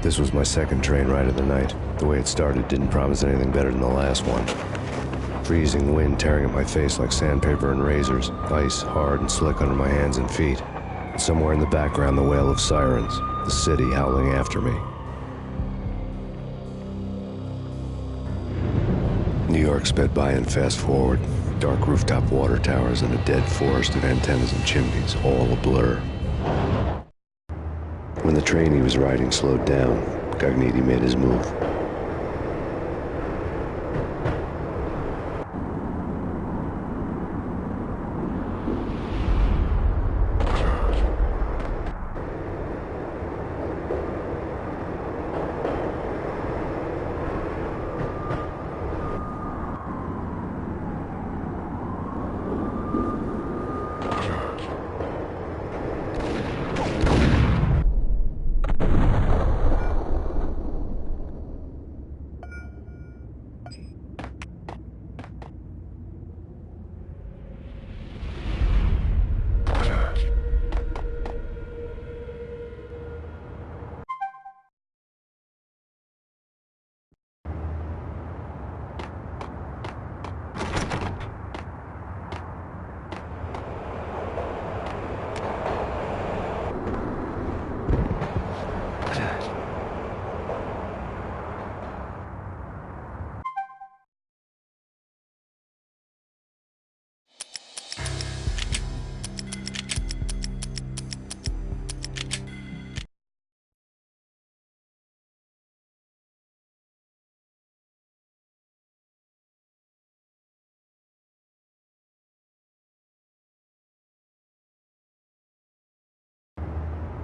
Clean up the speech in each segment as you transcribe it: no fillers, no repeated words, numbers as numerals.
This was my second train ride of the night. The way it started didn't promise anything better than the last one. Freezing wind tearing at my face like sandpaper and razors, ice hard and slick under my hands and feet. And somewhere in the background, the wail of sirens, the city howling after me. New York sped by in fast forward. Dark rooftop water towers and a dead forest of antennas and chimneys, all a blur. When the train he was riding slowed down, Cogniti made his move.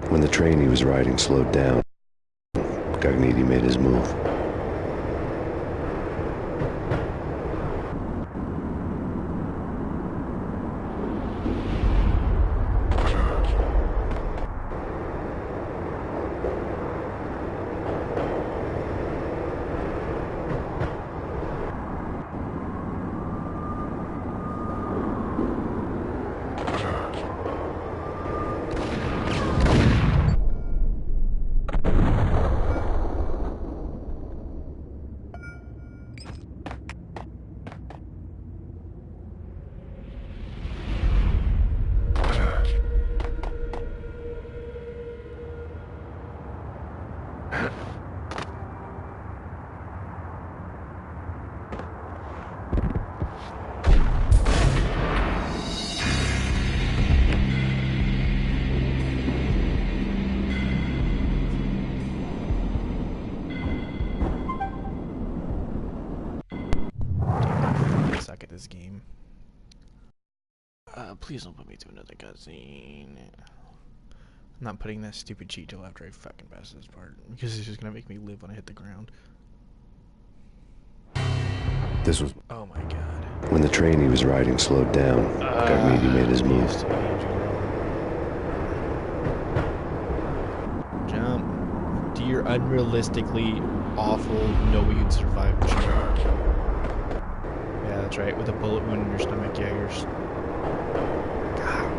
When the train he was riding slowed down, Cogniti made his move. Suck at this game. Please don't put me through another cutscene. I'm not putting that stupid cheat till after I fucking pass this part, because it's just gonna make me live when I hit the ground. This was... Oh my god. When the train he was riding slowed down, Cogniti made his move. Jump. Do your unrealistically awful, no way you'd survive jump. Yeah, that's right. With a bullet wound in your stomach, yeah, you're... God.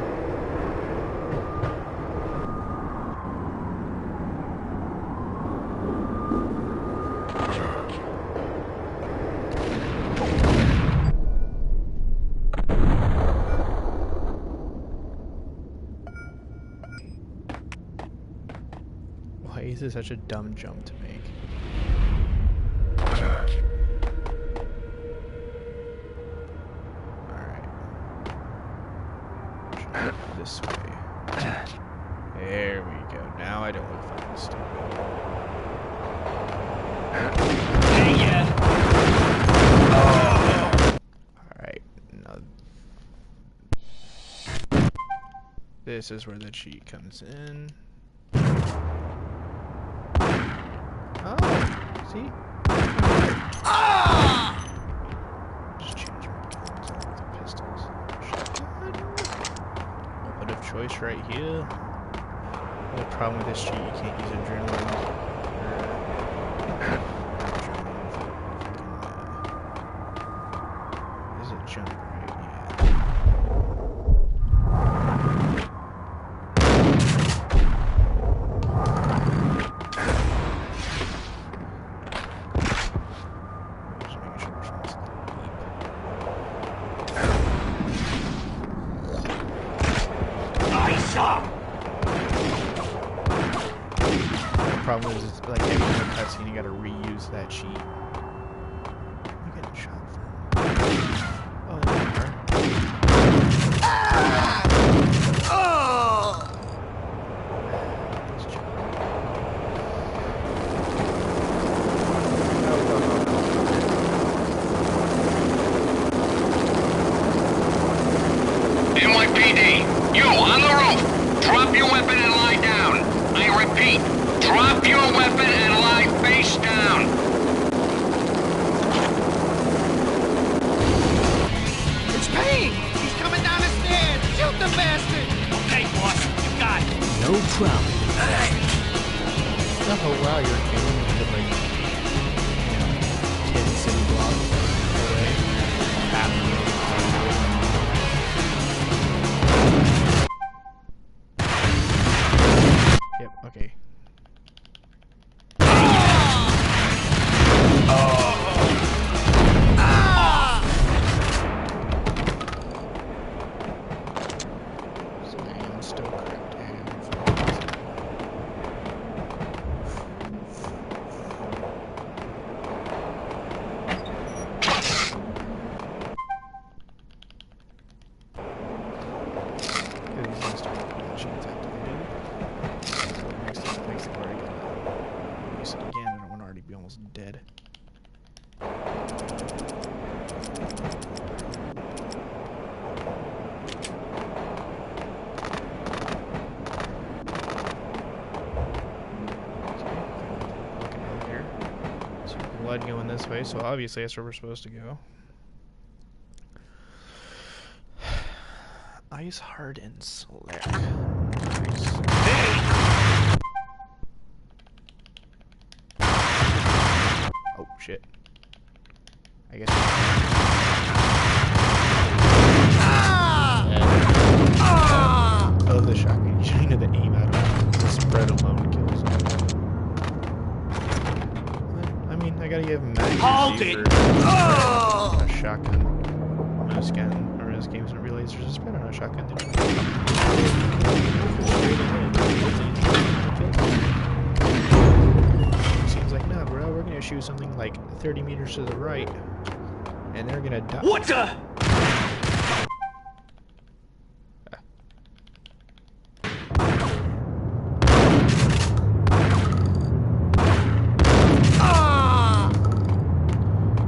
Why is this such a dumb jump to make? This way. There we go. Now I don't look fucking stupid. Alright. Now this is where the cheat comes in. Oh, see? Just change my guns out with the pistols. Weapon of choice right here. The problem with this cheat, you can't use adrenaline. This is a jump, right? Yeah. problem is, it's like every time cutscene, you gotta reuse that sheet. I'm getting shot from. Oh, there you are. NYPD, you on the roof. Drop your weapon and lie down. I repeat, drop your weapon and lie face down. It's Payne! He's coming down the stairs! Shoot the bastard! Okay, boss, you got it. No problem. Oh wow, you're aiming to like, 10 city blocks away. Half of the Yep, okay. So I am still correct. Again, I don't want to already be almost dead. So blood going this way, so obviously that's where we're supposed to go. Ice hard and slick. Nice. Oh shit. I guess. Oh, the shotgun. You know the aim out of it. The spread alone kills him. I mean, I gotta give him Max Payne for a shotgun. Most gun, or most games don't realize there's a spread on a shotgun. Seems like, no, bro, we're gonna shoot something like 30 meters to the right, and they're gonna die. What the?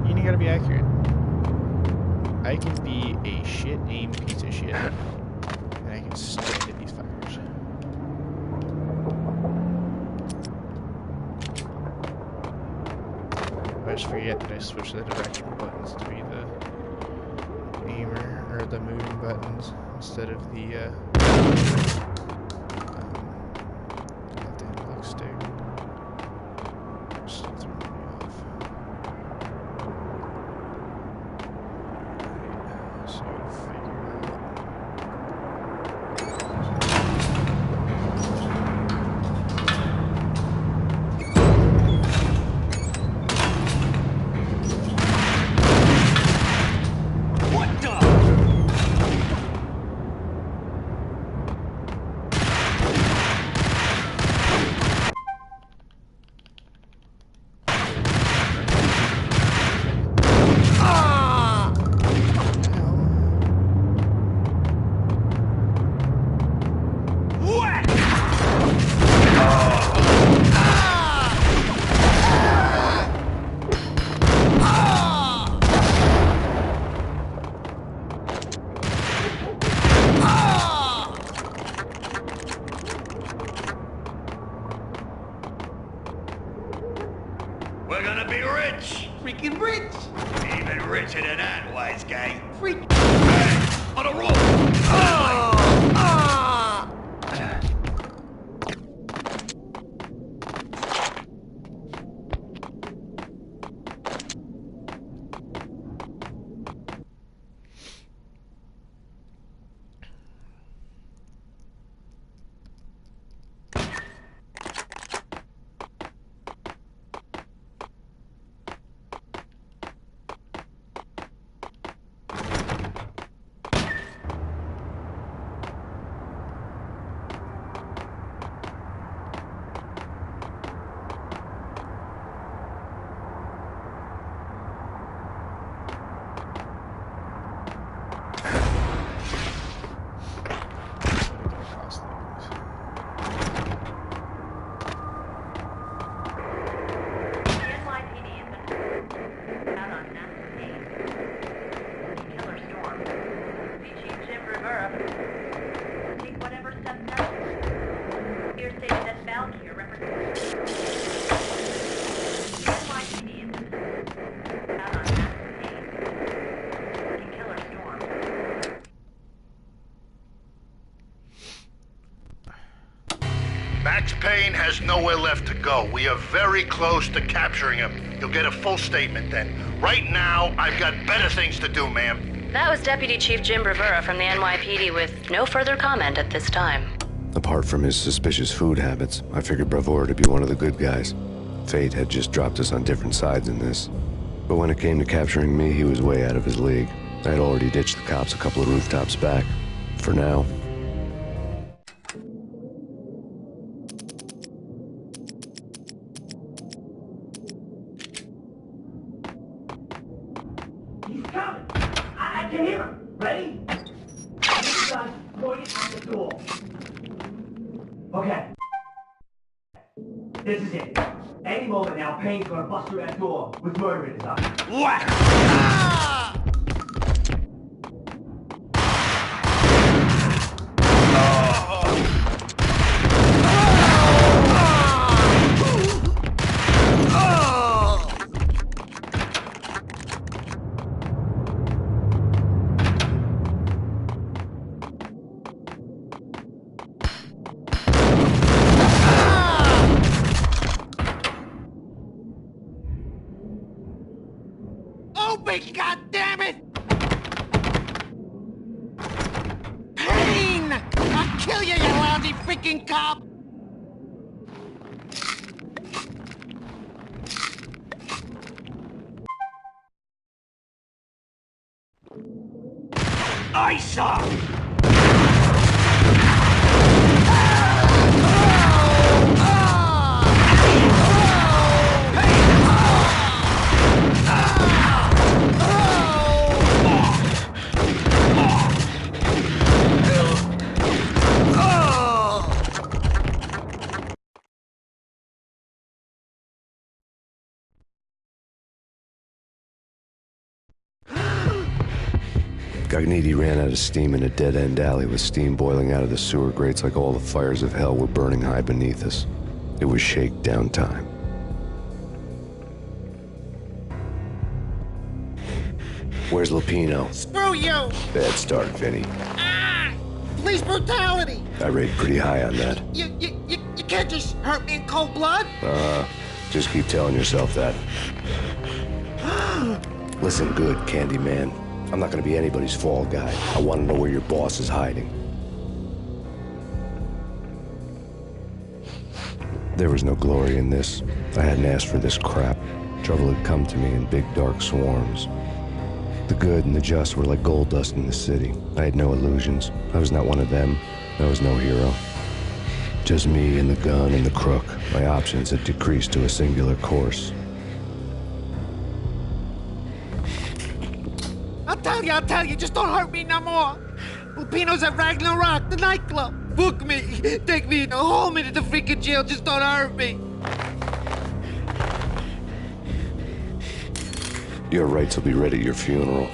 You gotta be accurate. I can be a shit aim piece of shit, and I can still hit these fuckers. I just forget that I switched the direction buttons to be the aimer, or the moving buttons, instead of the left analog stick. Still throwing me off. So figure out. What the? We're gonna be rich. Freaking rich! Even richer than that, wise guy. Freak! Hey, on a roll. Max Payne has nowhere left to go. We are very close to capturing him. You'll get a full statement then. Right now, I've got better things to do, ma'am. That was Deputy Chief Jim Rivera from the NYPD with no further comment at this time. Apart from his suspicious food habits, I figured Bravura to be one of the good guys. Fate had just dropped us on different sides in this. But when it came to capturing me, he was way out of his league. I had already ditched the cops a couple of rooftops back. For now. He's coming! I can hear him! Ready? This guy's pointed at the door. Okay. This is it. Any moment now, Payne's gonna bust through that door with murder in his eyes. Whack! Ah! Open, goddammit! Payne! I'll kill you, you lousy freaking cop! I saw! Gagniti ran out of steam in a dead-end alley with steam boiling out of the sewer grates like all the fires of hell were burning high beneath us. It was shakedown time. Where's Lupino? Screw you! Bad start, Vinny. Ah! Police brutality! I rate pretty high on that. You can't just hurt me in cold blood! Just keep telling yourself that. Listen good, Candyman. I'm not gonna be anybody's fall guy. I want to know where your boss is hiding. There was no glory in this. I hadn't asked for this crap. Trouble had come to me in big dark swarms. The good and the just were like gold dust in the city. I had no illusions. I was not one of them. I was no hero. Just me and the gun and the crook. My options had decreased to a singular course. I'll tell you, just don't hurt me no more. Lupino's at Ragnarok, the nightclub. Book me, take me home into the freaking jail, just don't hurt me. Your rights will be read at your funeral.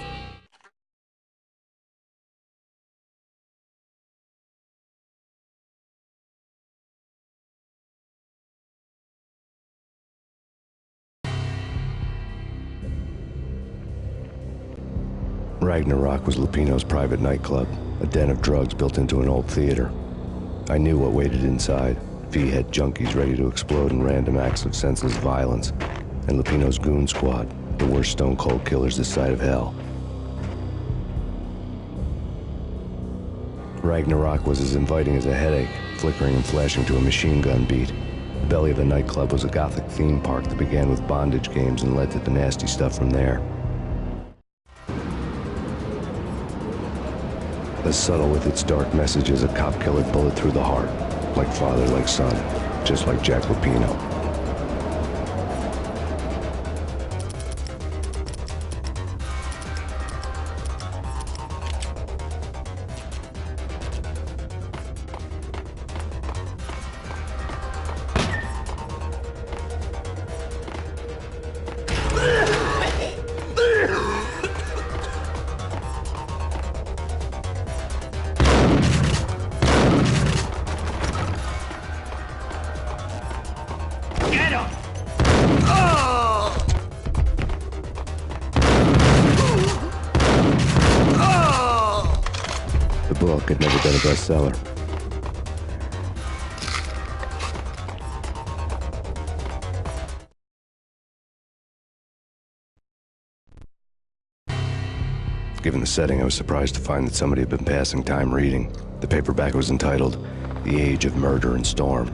Ragnarok was Lupino's private nightclub, a den of drugs built into an old theater. I knew what waited inside. V-head junkies ready to explode in random acts of senseless violence, and Lupino's goon squad, the worst stone-cold killers this side of hell. Ragnarok was as inviting as a headache, flickering and flashing to a machine gun beat. The belly of the nightclub was a gothic theme park that began with bondage games and led to the nasty stuff from there. As subtle with its dark message as a cop-killer bullet through the heart. Like father, like son. Just like Jack Lupino. The book had never been a bestseller. Given the setting, I was surprised to find that somebody had been passing time reading. The paperback was entitled, The Age of Murder and Storm.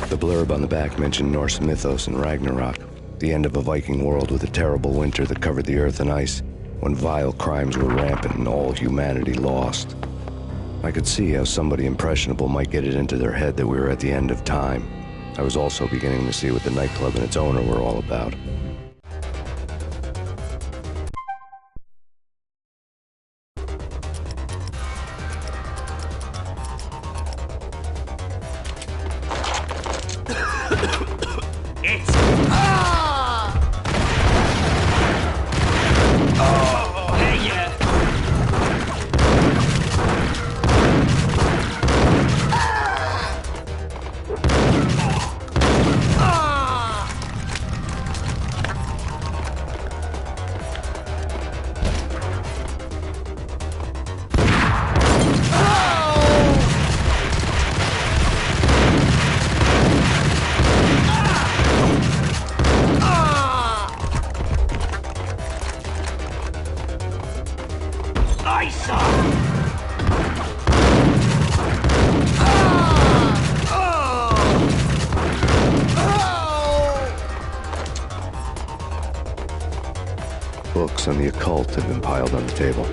The blurb on the back mentioned Norse mythos and Ragnarok, the end of a Viking world with a terrible winter that covered the earth in ice, when vile crimes were rampant and all humanity lost. I could see how somebody impressionable might get it into their head that we were at the end of time. I was also beginning to see what the nightclub and its owner were all about. Books on the occult had been piled on the table.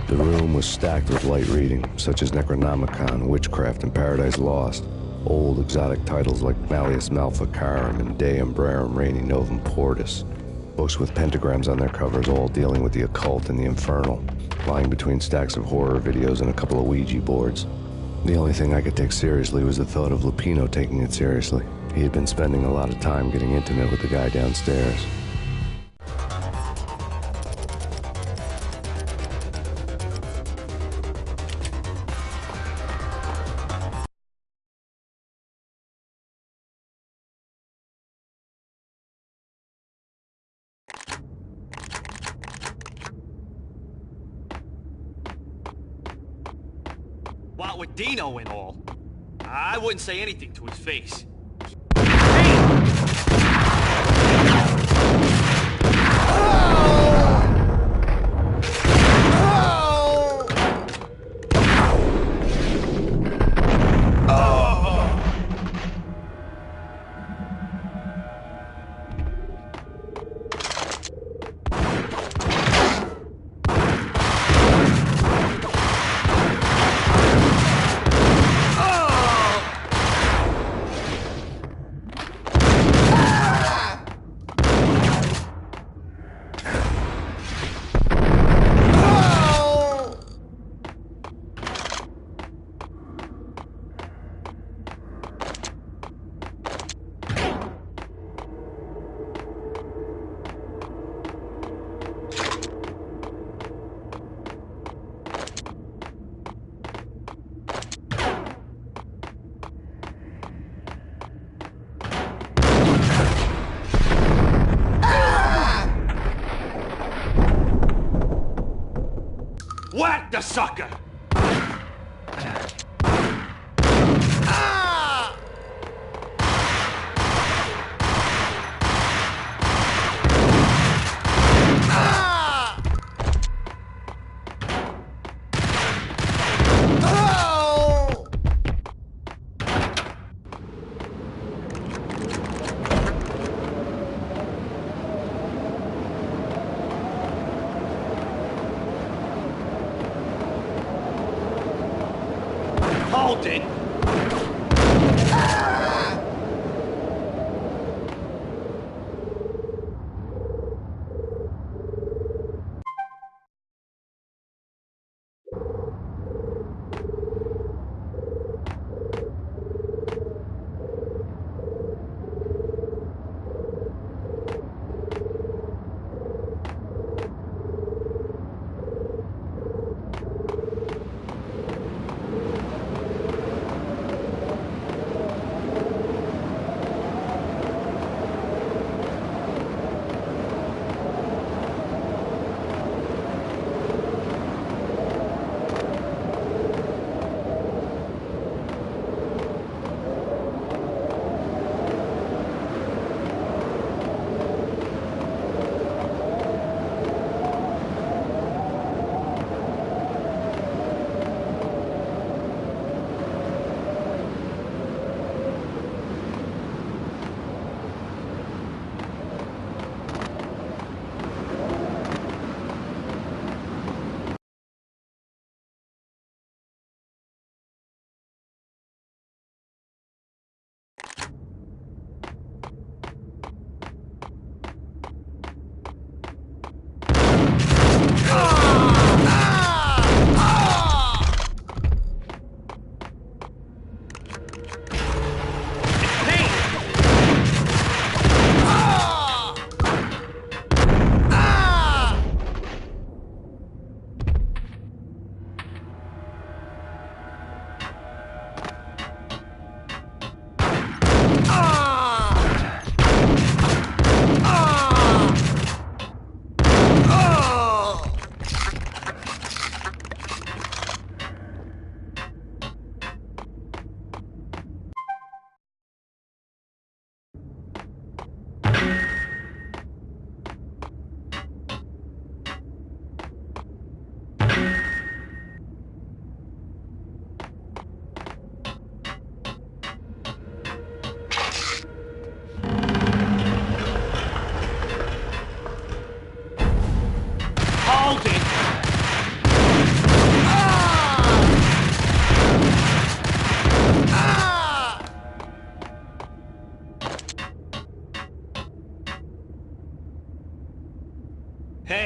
The room was stacked with light reading, such as Necronomicon, Witchcraft, and Paradise Lost. Old exotic titles like Malleus Maleficarum and De Umbrarum Reini Novum Portis. Books with pentagrams on their covers, all dealing with the occult and the infernal, lying between stacks of horror videos and a couple of Ouija boards. The only thing I could take seriously was the thought of Lupino taking it seriously. He had been spending a lot of time getting intimate with the guy downstairs. What with Dino and all, I wouldn't say anything to his face. Whack the sucker! Hold it!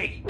me!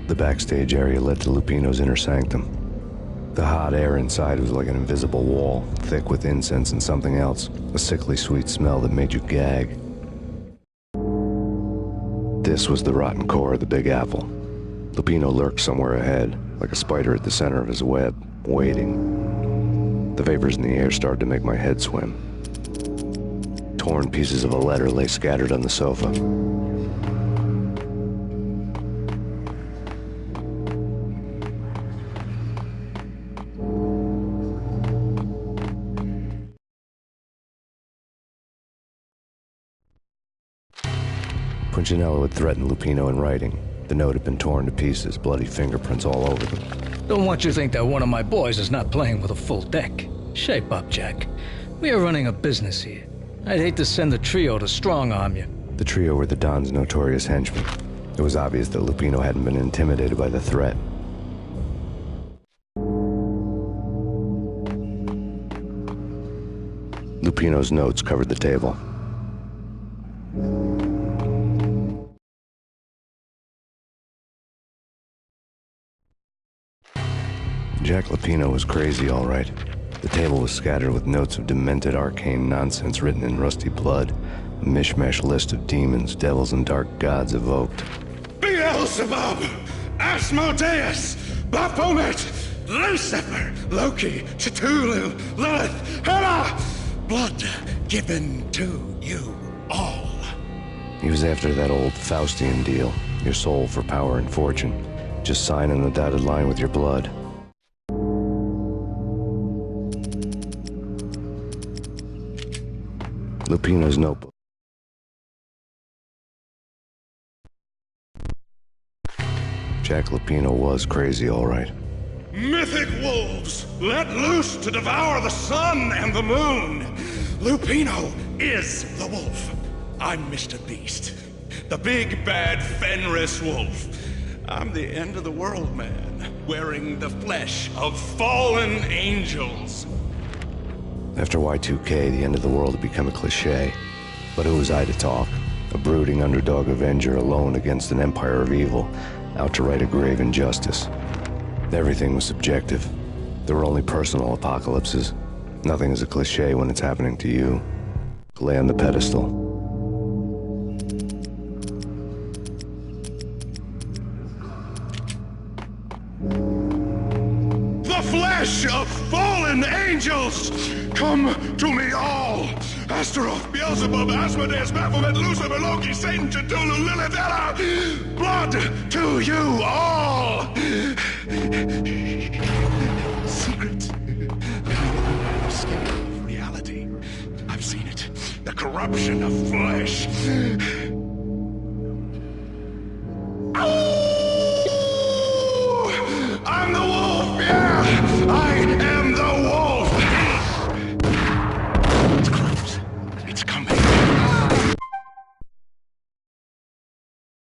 The backstage area led to Lupino's inner sanctum. The hot air inside was like an invisible wall, thick with incense and something else, a sickly sweet smell that made you gag. This was the rotten core of the Big Apple. Lupino lurked somewhere ahead, like a spider at the center of his web, waiting. The vapors in the air started to make my head swim. Torn pieces of a letter lay scattered on the sofa. Punchinello had threatened Lupino in writing. The note had been torn to pieces, bloody fingerprints all over them. Don't want you to think that one of my boys is not playing with a full deck. Shape up, Jack. We are running a business here. I'd hate to send the trio to strong-arm you. The trio were the Don's notorious henchmen. It was obvious that Lupino hadn't been intimidated by the threat. Lupino's notes covered the table. Jack Lupino was crazy, all right. The table was scattered with notes of demented arcane nonsense written in rusty blood, a mishmash list of demons, devils, and dark gods evoked. Beelzebub, Asmodeus, Baphomet, Lucifer, Loki, Cthulhu, Lilith, Hela, blood given to you all. He was after that old Faustian deal, your soul for power and fortune. Just sign on the dotted line with your blood. Lupino's notebook. Jack Lupino was crazy, all right. Mythic wolves, let loose to devour the sun and the moon. Lupino is the wolf. I'm Mr. Beast, the big bad Fenris wolf. I'm the end of the world man, wearing the flesh of fallen angels. After Y2K, the end of the world had become a cliché. But who was I to talk? A brooding underdog avenger alone against an empire of evil, out to right a grave injustice. Everything was subjective. There were only personal apocalypses. Nothing is a cliché when it's happening to you. Lay on the pedestal. The flesh of fallen angels! Come to me all! Astaroth, Beelzebub, Asmodeus, Baphomet, Lucifer, Loki, Satan, Cthulhu, Lilith, Hela! Blood to you all! Secret. Escape of reality. I've seen it. The corruption of flesh. I'm the wolf, yeah! I am the wolf! It's close. It's coming.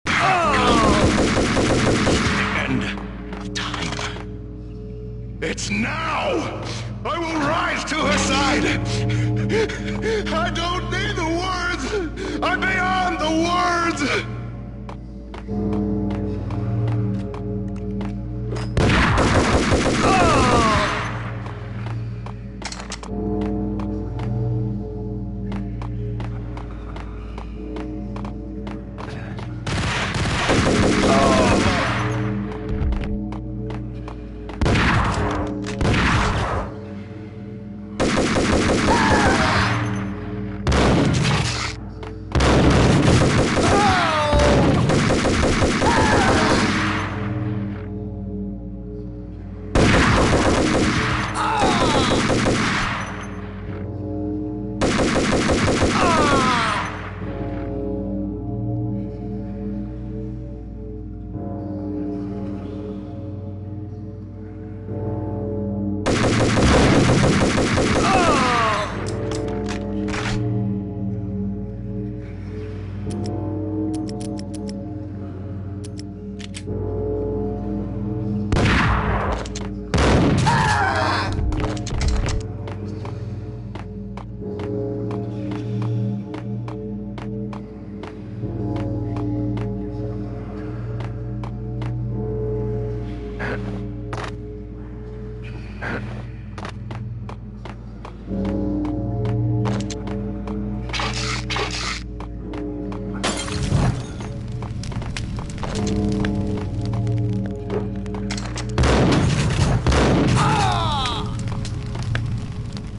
The end of time. It's now! I will rise to her side! I don't need the words! I blood!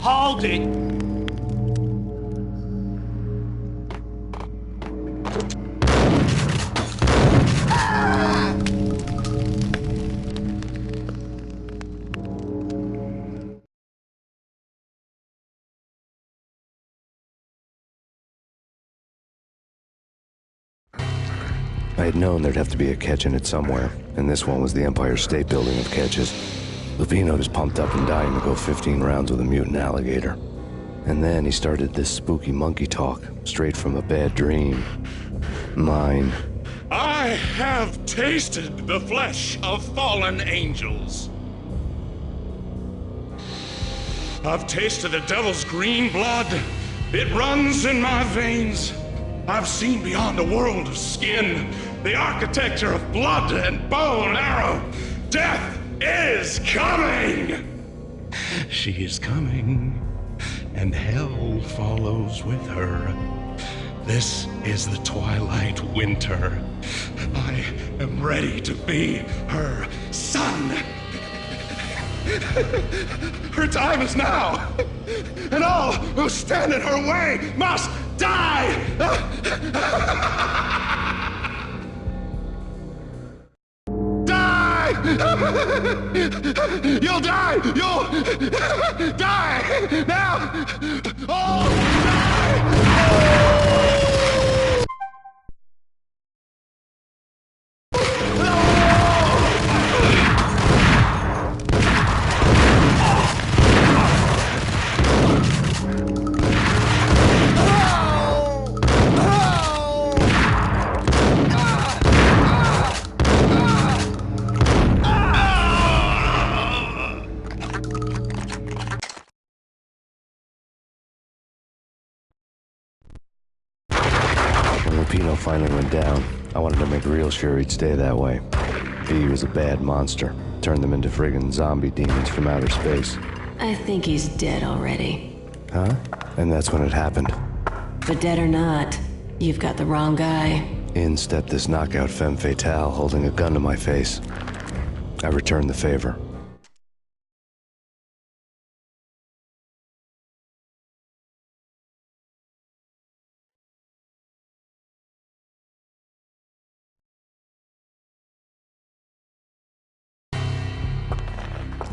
Hold it! I had known there'd have to be a catch in it somewhere, and this one was the Empire State Building of catches. Lupino was pumped up and dying to go 15 rounds with a mutant alligator. And then he started this spooky monkey talk, straight from a bad dream. Mine. I have tasted the flesh of fallen angels. I've tasted the devil's green blood. It runs in my veins. I've seen beyond a world of skin, the architecture of blood and bow and arrow. Death is coming! She is coming, and hell follows with her. This is the twilight winter. I am ready to be her son. Her time is now, and all who stand in her way must die! Die! You'll die! You'll die! Now! Oh, die! Lupino finally went down. I wanted to make real sure he'd stay that way. He was a bad monster. Turned them into friggin' zombie demons from outer space. I think he's dead already. Huh? And that's when it happened. But dead or not, you've got the wrong guy. In stepped this knockout femme fatale holding a gun to my face. I returned the favor.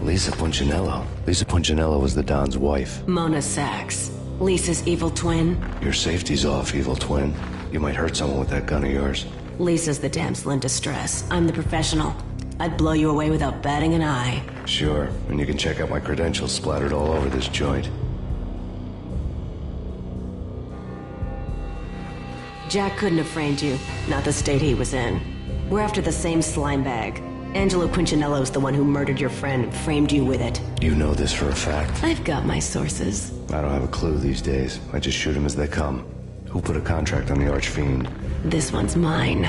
Lisa Punchinello. Lisa Punchinello was the Don's wife. Mona Sachs. Lisa's evil twin. Your safety's off, evil twin. You might hurt someone with that gun of yours. Lisa's the damsel in distress. I'm the professional. I'd blow you away without batting an eye. Sure, and you can check out my credentials splattered all over this joint. Jack couldn't have framed you. Not the state he was in. We're after the same slime bag. Angelo Punchinello's the one who murdered your friend and framed you with it. You know this for a fact. I've got my sources. I don't have a clue these days. I just shoot them as they come. Who put a contract on the Archfiend? This one's mine.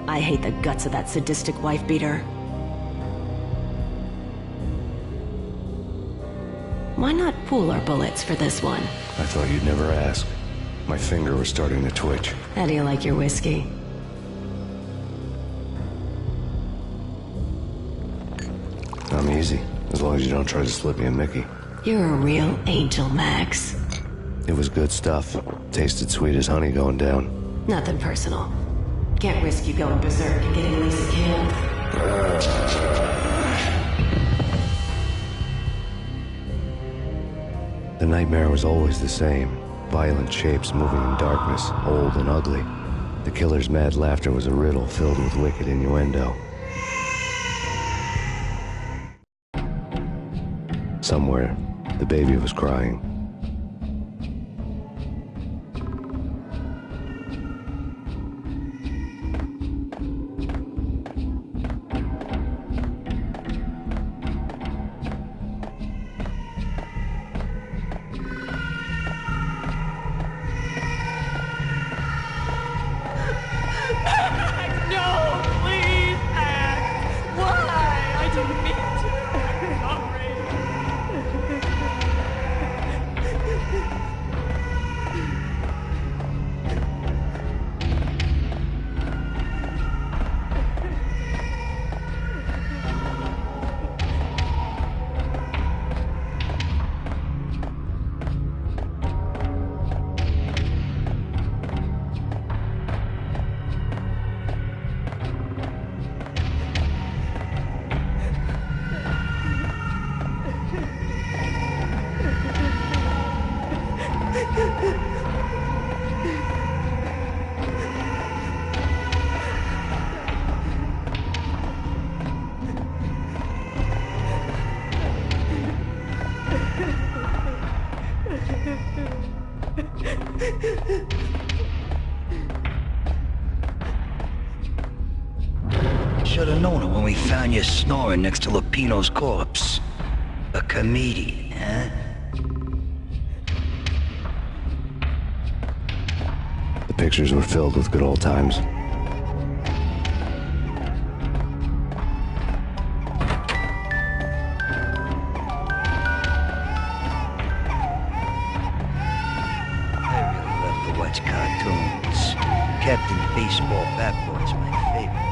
I hate the guts of that sadistic wife-beater. Why not pool our bullets for this one? I thought you'd never ask. My finger was starting to twitch. How do you like your whiskey? I'm easy, as long as you don't try to slip me a Mickey. You're a real angel, Max. It was good stuff. Tasted sweet as honey going down. Nothing personal. Can't risk you going berserk and getting Lisa killed. The nightmare was always the same. Violent shapes moving in darkness, old and ugly. The killer's mad laughter was a riddle filled with wicked innuendo. Somewhere, the baby was crying. Should have known it when we found you snoring next to Lupino's corpse. A comedian, huh? The pictures were filled with good old times. I really love to watch cartoons. Captain Baseball Bat-Boy's my favorite.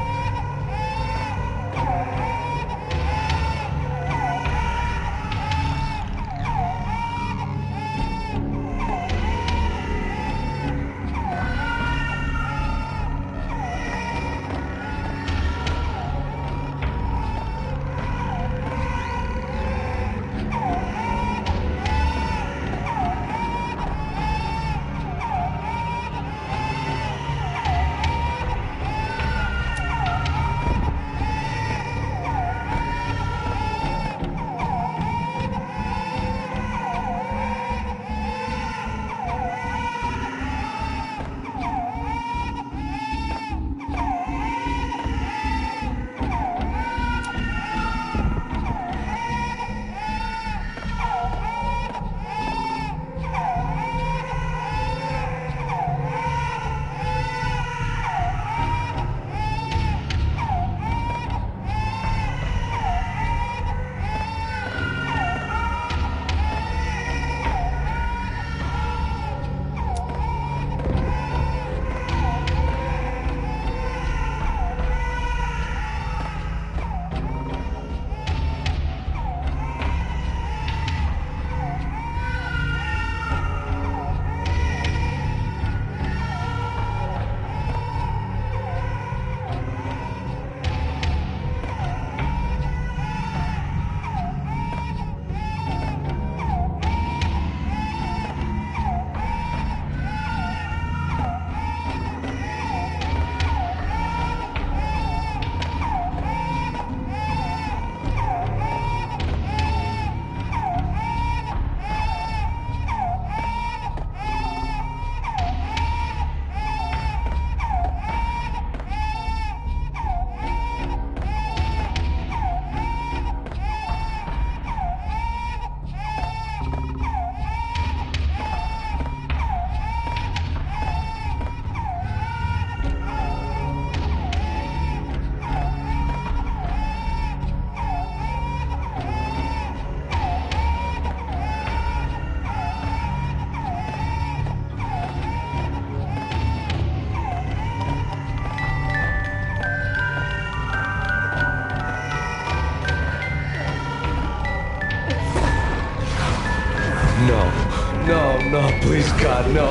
Please, God, no.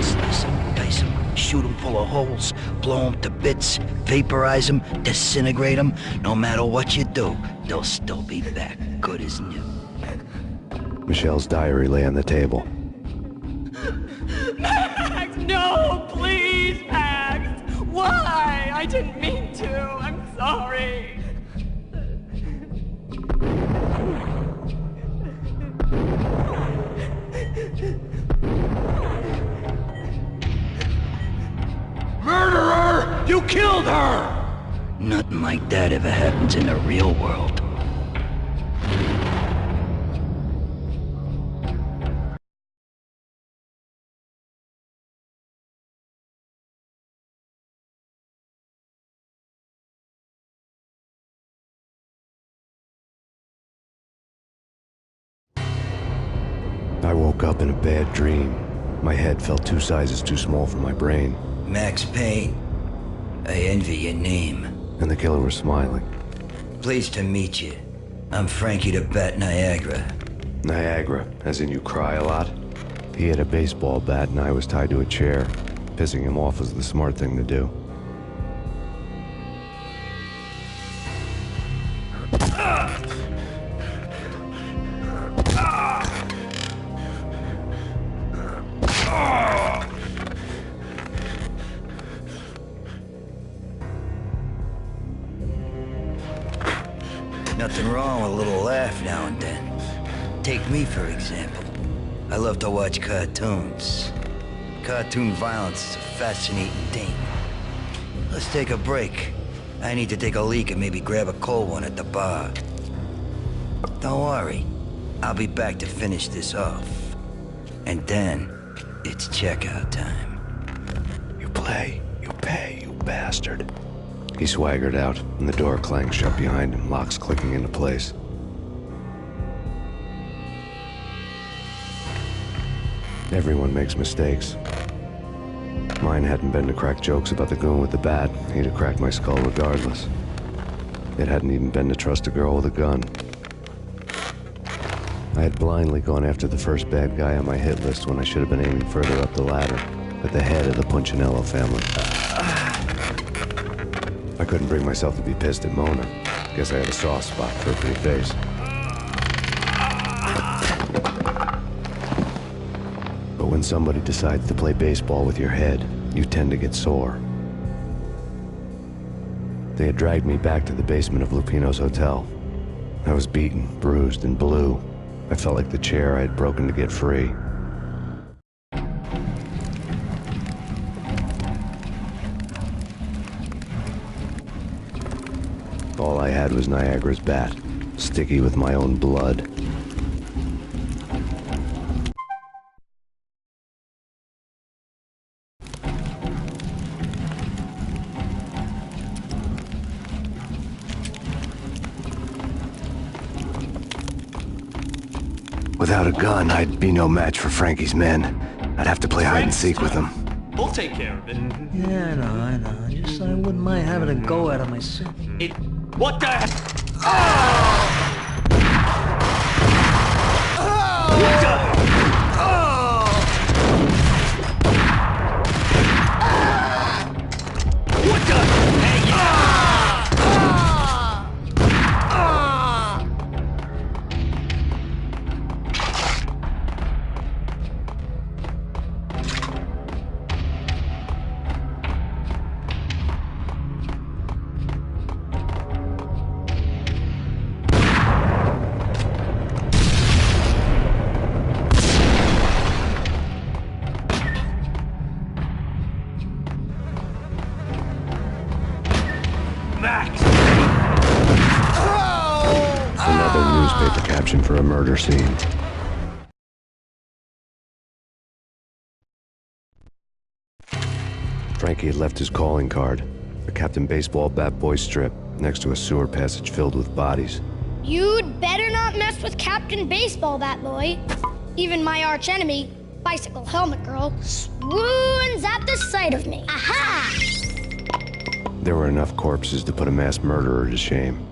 Slice them, dice them, shoot them full of holes, blow them to bits, vaporize them, disintegrate them. No matter what you do, they'll still be back, good as new. Michelle's diary lay on the table. Max, no, please, Max. Why? I didn't mean to. I'm sorry. Murderer! You killed her! Nothing like that ever happens in the real world. I woke up in a bad dream. My head felt 2 sizes too small for my brain. Max Payne, I envy your name. And the killer was smiling. Pleased to meet you. I'm Frankie the Bat Niagara. Niagara, as in you cry a lot? He had a baseball bat and I was tied to a chair. Pissing him off was the smart thing to do. Nothing wrong with a little laugh now and then. Take me, for example. I love to watch cartoons. Cartoon violence is a fascinating thing. Let's take a break. I need to take a leak and maybe grab a cold one at the bar. Don't worry. I'll be back to finish this off. And then, it's checkout time. You play, you pay, you bastard. He swaggered out, and the door clanged shut behind him, locks clicking into place. Everyone makes mistakes. Mine hadn't been to crack jokes about the goon with the bat. He'd have cracked my skull regardless. It hadn't even been to trust a girl with a gun. I had blindly gone after the first bad guy on my hit list when I should have been aiming further up the ladder, at the head of the Punchinello family. I couldn't bring myself to be pissed at Mona. Guess I had a soft spot for a pretty face. But when somebody decides to play baseball with your head, you tend to get sore. They had dragged me back to the basement of Lupino's hotel. I was beaten, bruised, and blue. I felt like the chair I had broken to get free. All I had was Niagara's bat, sticky with my own blood. Without a gun, I'd be no match for Frankie's men. I'd have to play hide and seek with them. We'll take care of it. Yeah, I know. Just I wouldn't mind having a go at it myself. What the? What the? What the? Hey, Another newspaper caption for a murder scene. Frankie had left his calling card, a Captain Baseball Bat Boy strip, next to a sewer passage filled with bodies. You'd better not mess with Captain Baseball, Bat Boy. Even my archenemy, Bicycle Helmet Girl, swoons at the sight of me. Aha! There were enough corpses to put a mass murderer to shame.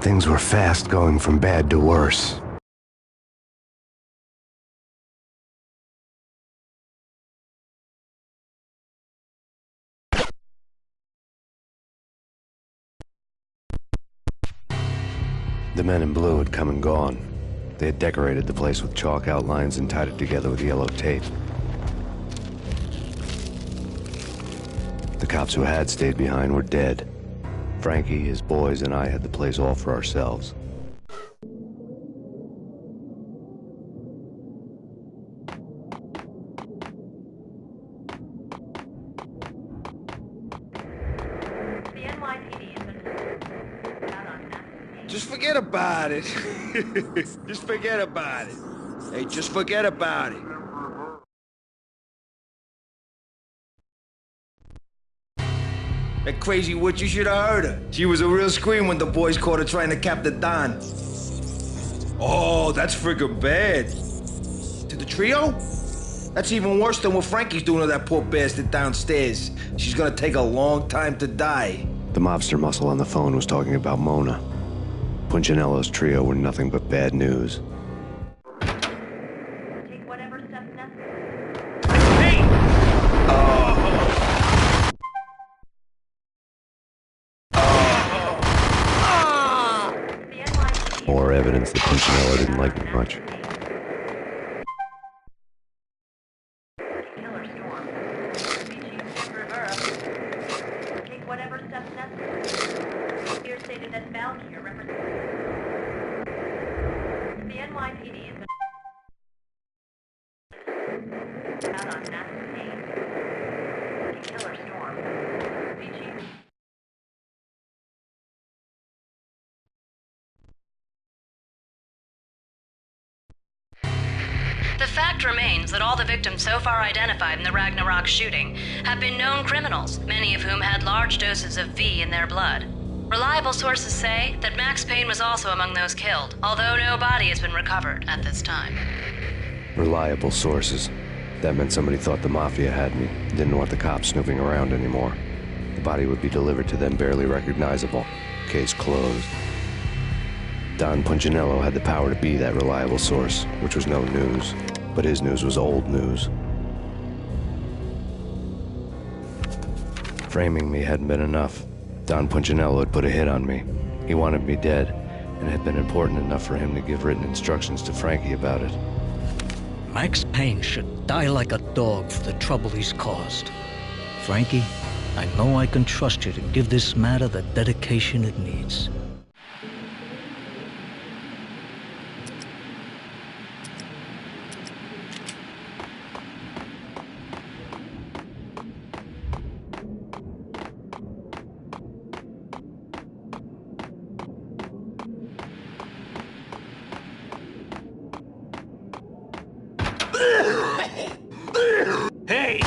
Things were fast going from bad to worse. The men in blue had come and gone. They had decorated the place with chalk outlines and tied it together with yellow tape. The cops who had stayed behind were dead. Frankie, his boys, and I had the place all for ourselves. Just forget about it. Just forget about it. Hey, just forget about it. That crazy witch, you should have heard her. She was a real scream when the boys caught her trying to cap the Don. Oh, that's friggin' bad. To the trio? That's even worse than what Frankie's doing to that poor bastard downstairs. She's gonna take a long time to die. The mobster muscle on the phone was talking about Mona. Punchinello's trio were nothing but bad news. Take whatever steps necessary. Hey! More evidence that Punchinello didn't like me much. Take whatever steps necessary. Here stated that Valkyrie represents the NYPD is out on Max Payne. Killer Storm. VG. fact remains that all the victims so far identified in the Ragnarok shooting have been known criminals, many of whom had large doses of V in their blood. Reliable sources say that Max Payne was also among those killed, although no body has been recovered at this time. Reliable sources. That meant somebody thought the Mafia had me, didn't want the cops snooping around anymore. The body would be delivered to them barely recognizable. Case closed. Don Punchinello had the power to be that reliable source, which was no news. But his news was old news. Framing me hadn't been enough. Don Punchinello had put a hit on me. He wanted me dead, and it had been important enough for him to give written instructions to Frankie about it. Max Payne should die like a dog for the trouble he's caused. Frankie, I know I can trust you to give this matter the dedication it needs. Hey!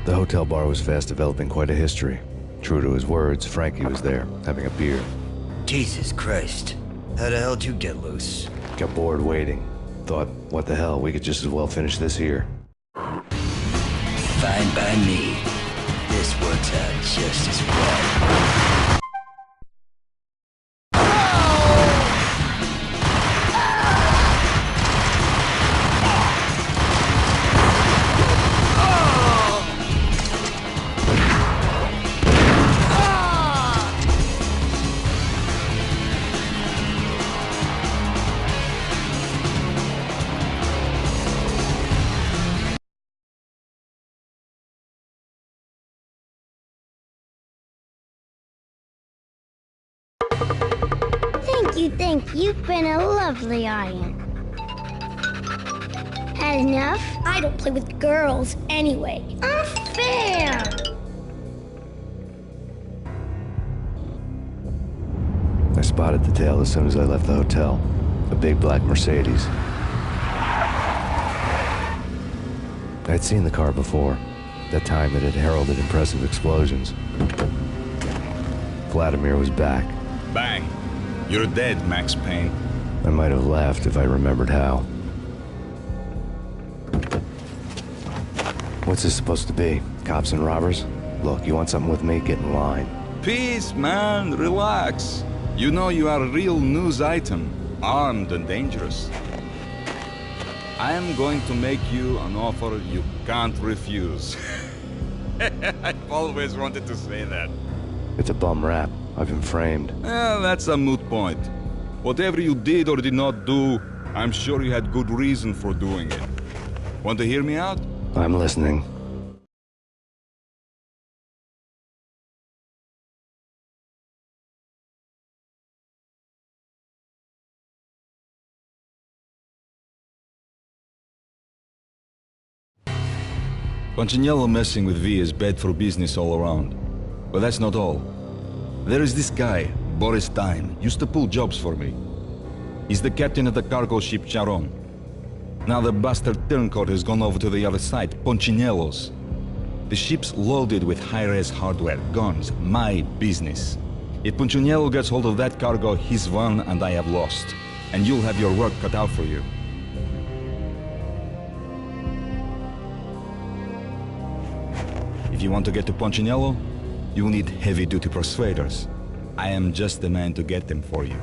The hotel bar was fast developing quite a history. True to his words, Frankie was there, having a beer. Jesus Christ. How the hell did you get loose? Got bored waiting. Thought, what the hell, we could just as well finish this here. Fine by me. This works out just as well. Thank you. You've been a lovely iron. Had enough? I don't play with girls anyway. Unfair! I spotted the tail as soon as I left the hotel. A big black Mercedes. I'd seen the car before. That time it had heralded impressive explosions. Vladimir was back. Bang. You're dead, Max Payne. I might have laughed if I remembered how. What's this supposed to be? Cops and robbers? Look, you want something with me? Get in line. Peace, man. Relax. You know you are a real news item. Armed and dangerous. I am going to make you an offer you can't refuse. I've always wanted to say that. It's a bum rap. I've been framed. That's a moot point. Whatever you did or did not do, I'm sure you had good reason for doing it. Want to hear me out? I'm listening. Punchinello messing with V is bad for business all around. But that's not all. There is this guy, Boris Stein, used to pull jobs for me. He's the captain of the cargo ship Charon. Now the bastard turncoat has gone over to the other side, Punchinello's. The ship's loaded with high-res hardware, guns, my business. If Punchinello gets hold of that cargo, he's won and I have lost. And you'll have your work cut out for you. If you want to get to Punchinello, you'll need heavy-duty persuaders. I am just the man to get them for you.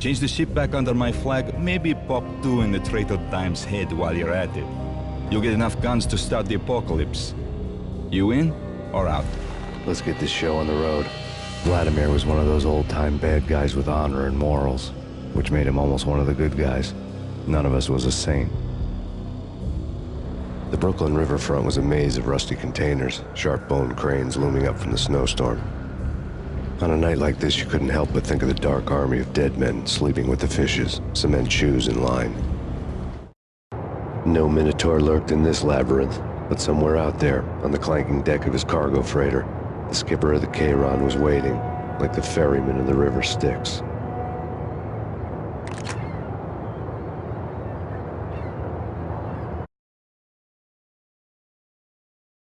Change the ship back under my flag, maybe pop 2 in the Traitor Dime's head while you're at it. You'll get enough guns to start the apocalypse. You in or out? Let's get this show on the road. Vladimir was one of those old-time bad guys with honor and morals, which made him almost one of the good guys. None of us was a saint. The Brooklyn riverfront was a maze of rusty containers, sharp-boned cranes looming up from the snowstorm. On a night like this, you couldn't help but think of the dark army of dead men sleeping with the fishes, cement shoes in line. No Minotaur lurked in this labyrinth, but somewhere out there, on the clanking deck of his cargo freighter, the skipper of the Chiron was waiting, like the ferryman in the river Styx.